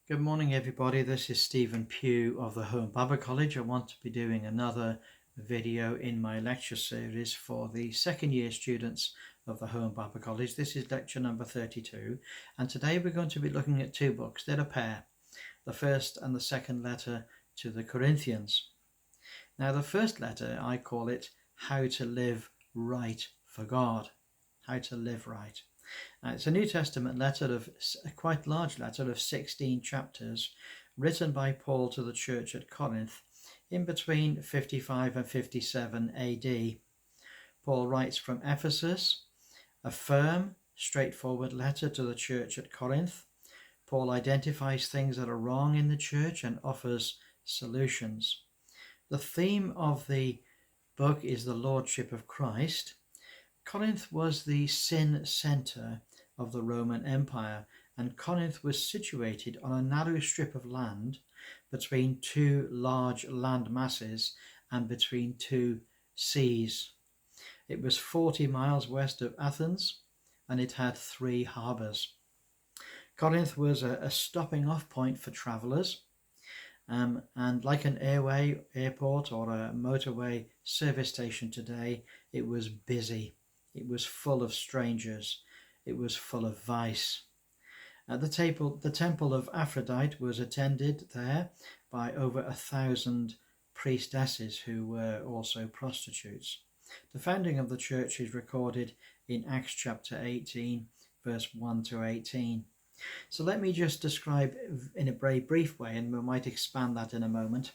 Good morning, everybody. This is Stephen Pugh of the Home Bible College. I want to be doing another video in my lecture series for the second year students of the Home Bible College. This is lecture number 32, and today we're going to be looking at two books. They're a pair, the first and the second letter to the Corinthians. Now, the first letter, I call it How to Live Right for God. How to Live Right. It's a New Testament letter, a quite large letter of 16 chapters, written by Paul to the church at Corinth in between 55 and 57 AD. Paul writes from Ephesus, a firm, straightforward letter to the church at Corinth. Paul identifies things that are wrong in the church and offers solutions. The theme of the book is the Lordship of Christ. Corinth was the sin centre of the Roman Empire, and Corinth was situated on a narrow strip of land between two large land masses and between two seas. It was 40 miles west of Athens, and it had 3 harbours. Corinth was a stopping off point for travellers, and like an airport or a motorway service station today, it was busy. It was full of strangers. It was full of vice. The temple of Aphrodite was attended there by over 1,000 priestesses who were also prostitutes. The founding of the church is recorded in Acts chapter 18, verse 1 to 18. So let me just describe in a very brief way, and we might expand that in a moment.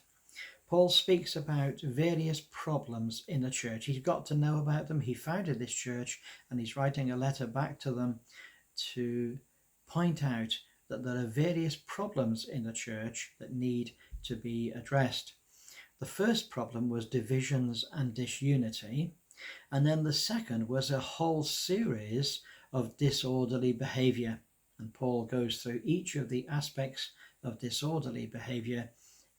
Paul speaks about various problems in the church. He's got to know about them. He founded this church, and he's writing a letter back to them to point out that there are various problems in the church that need to be addressed. The first problem was divisions and disunity, and then the second was a whole series of disorderly behavior. And Paul goes through each of the aspects of disorderly behavior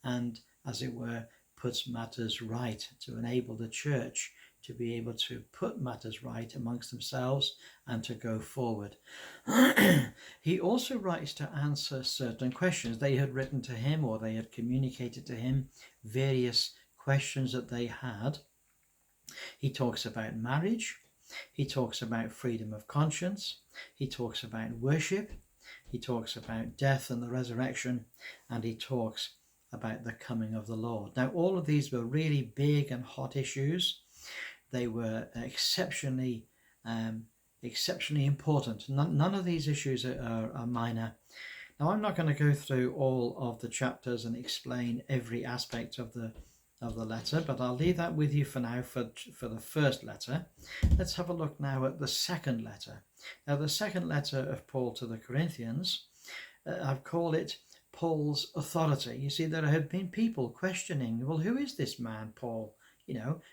and, as it were, puts matters right to enable the church to be able to put matters right amongst themselves and to go forward. He also writes to answer certain questions. They had written to him, or they had communicated to him various questions that they had. He talks about marriage. He talks about freedom of conscience. He talks about worship. He talks about death and the resurrection. And he talks about the coming of the Lord. Now, all of these were really big and hot issues. They were exceptionally important. None of these issues are minor. Now, I'm not going to go through all of the chapters and explain every aspect of the letter, but I'll leave that with you for now for the first letter. Let's have a look now at the second letter. Now, the second letter of Paul to the Corinthians, I've called it Paul's authority. You see, there had been people questioning, well, who is this man, Paul?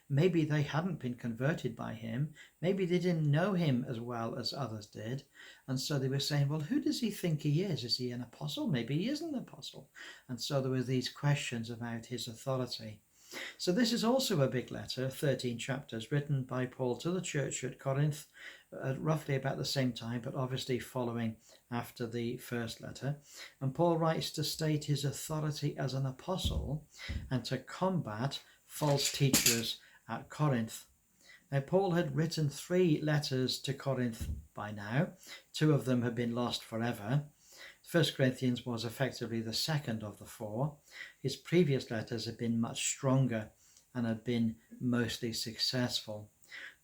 Maybe they hadn't been converted by him. Maybe they didn't know him as well as others did. And so they were saying, well, who does he think he is? Is he an apostle? Maybe he isn't an apostle. And so there were these questions about his authority. So this is also a big letter, 13 chapters, written by Paul to the church at Corinth at roughly about the same time, but obviously following after the first letter. And Paul writes to state his authority as an apostle and to combat false teachers at Corinth. Now, Paul had written 3 letters to Corinth by now. 2 of them had been lost forever. 1 Corinthians was effectively the second of the 4. His previous letters had been much stronger and had been mostly successful.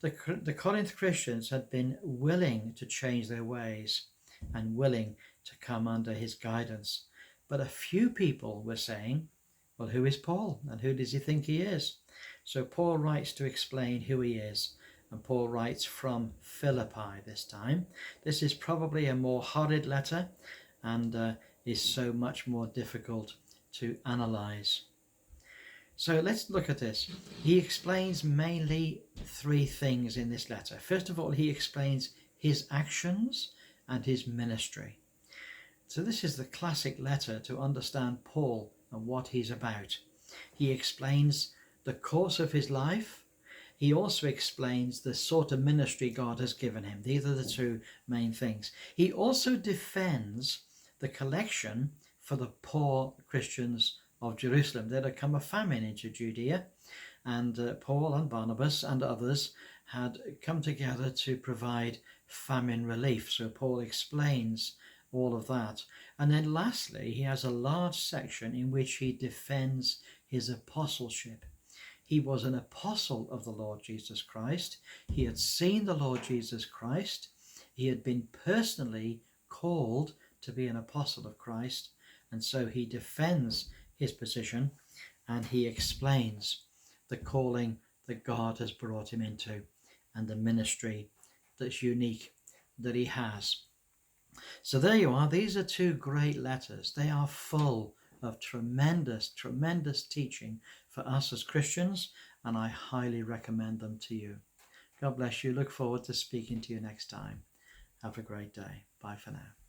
The Corinth Christians had been willing to change their ways and willing to come under his guidance. But a few people were saying, well, who is Paul and who does he think he is? So Paul writes to explain who he is. And Paul writes from Philippi this time. This is probably a more horrid letter and is so much more difficult to analyze. So let's look at this. He explains mainly 3 things in this letter. First of all, he explains his actions and his ministry. So this is the classic letter to understand Paul and what he's about. He explains the course of his life. He also explains the sort of ministry God has given him. These are the 2 main things. He also defends the collection for the poor Christians of Jerusalem. There had come a famine into Judea, and Paul and Barnabas and others had come together to provide famine relief. So Paul explains all of that. And then lastly, he has a large section in which he defends his apostleship. He was an apostle of the Lord Jesus Christ. He had seen the Lord Jesus Christ. He had been personally called to be an apostle of Christ. And so he defends his position, and he explains the calling that God has brought him into and the ministry that's unique that he has. So there you are. These are two great letters. They are full of tremendous, tremendous teaching for us as Christians, and I highly recommend them to you. God bless you. Look forward to speaking to you next time. Have a great day. Bye for now.